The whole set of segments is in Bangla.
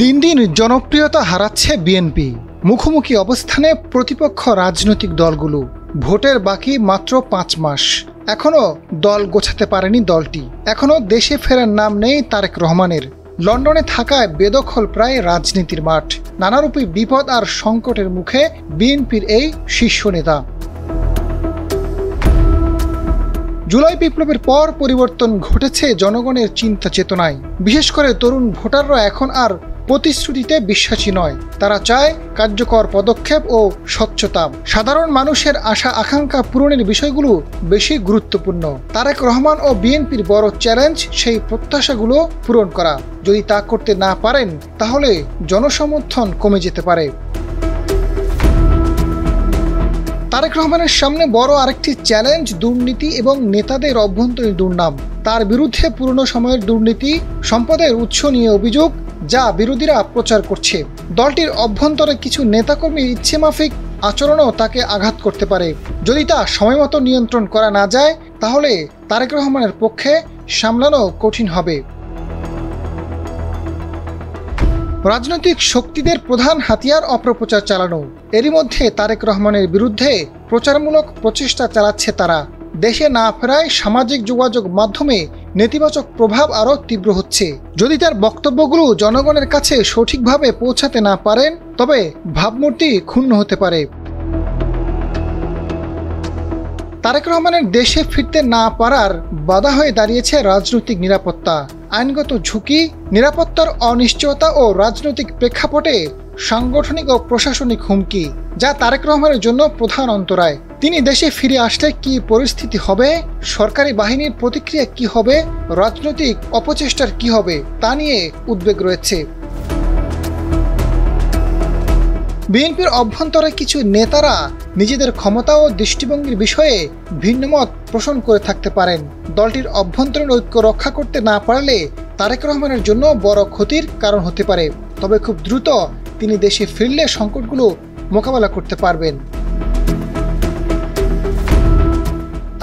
দিন দিন জনপ্রিয়তা হারাচ্ছে বিএনপি। মুখোমুখি অবস্থানে প্রতিপক্ষ রাজনৈতিক দলগুলো। ভোটের বাকি মাত্র ৫ মাস। এখনো দল গোছাতে পারেনি দলটি। এখনো দেশে ফেরার নাম নেই তারেক রহমানের। লন্ডনে থাকায় বেদখল প্রায় রাজনীতির মাঠ। নানারূপী বিপদ আর সংকটের মুখে বিএনপির এই শীর্ষ নেতা। জুলাই বিপ্লবের পর পরিবর্তন ঘটেছে জনগণের চিন্তা চেতনায়। বিশেষ করে তরুণ ভোটাররা এখন আর প্রতিশ্রুতিতে বিশ্বাসী নয়। তারা চায় কার্যকর পদক্ষেপ ও স্বচ্ছতা। সাধারণ মানুষের আশা আকাঙ্ক্ষা পূরণের বিষয়গুলো বেশি গুরুত্বপূর্ণ। তারেক রহমান ও বিএনপির বড় চ্যালেঞ্জ সেই প্রত্যাশাগুলো পূরণ করা। যদি তা করতে না পারেন তাহলে জনসমর্থন কমে যেতে পারে। তারেক রহমানের সামনে বড় আরেকটি চ্যালেঞ্জ দুর্নীতি এবং নেতাদের অভ্যন্তরীণ দুর্নাম। তার বিরুদ্ধে পুরনো সময়ের দুর্নীতি, সম্পদের উৎস নিয়ে অভিযোগ যা বিরোধীরা প্রচার করছে। দলটির অভ্যন্তরে কিছু নেতাকর্মীর ইচ্ছেমাফিক আচরণও তাকে আঘাত করতে পারে। যদি তা সময়মতো নিয়ন্ত্রণ করা না যায় তাহলে তারেক রহমানের পক্ষে সামলানো কঠিন হবে। রাজনৈতিক শক্তিদের প্রধান হাতিয়ার অপপ্রচার চালানো। এরই মধ্যে তারেক রহমানের বিরুদ্ধে প্রচারমূলক প্রচেষ্টা চালাচ্ছে তারা। দেশে না ফেরায় সামাজিক যোগাযোগ মাধ্যমে নেতিবাচক প্রভাব আরও তীব্র হচ্ছে। যদি তার বক্তব্যগুলো জনগণের কাছে সঠিকভাবে পৌঁছাতে না পারেন তবে ভাবমূর্তি ক্ষুণ্ণ হতে পারে। তারেক রহমানের দেশে ফিরতে না পারার বাধা হয়ে দাঁড়িয়েছে রাজনৈতিক নিরাপত্তা, আইনগত ঝুঁকি, নিরাপত্তার অনিশ্চয়তা ও রাজনৈতিক প্রেক্ষাপটে সাংগঠনিক ও প্রশাসনিক হুমকি, যা তারেক রহমানের জন্য প্রধান অন্তরায়। তিনি দেশে ফিরে আসলে কি পরিস্থিতি হবে, সরকারি বাহিনীর প্রতিক্রিয়া কি হবে, রাজনৈতিক অপচেষ্টার কি হবে তা নিয়ে উদ্বেগ রয়েছে। বিএনপির অভ্যন্তরে কিছু নেতারা নিজেদের ক্ষমতা ও দৃষ্টিভঙ্গির বিষয়ে ভিন্নমত পোষণ করে থাকতে পারেন। দলটির অভ্যন্তরীণ ঐক্য রক্ষা করতে না পারলে তারেক রহমানের জন্য বড় ক্ষতির কারণ হতে পারে। তবে খুব দ্রুত তিনি দেশে ফিরলে সংকটগুলো মোকাবেলা করতে পারবেন।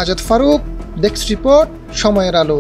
আজাদ ফারুক, ডেস্ক রিপোর্ট, সময়ের আলো।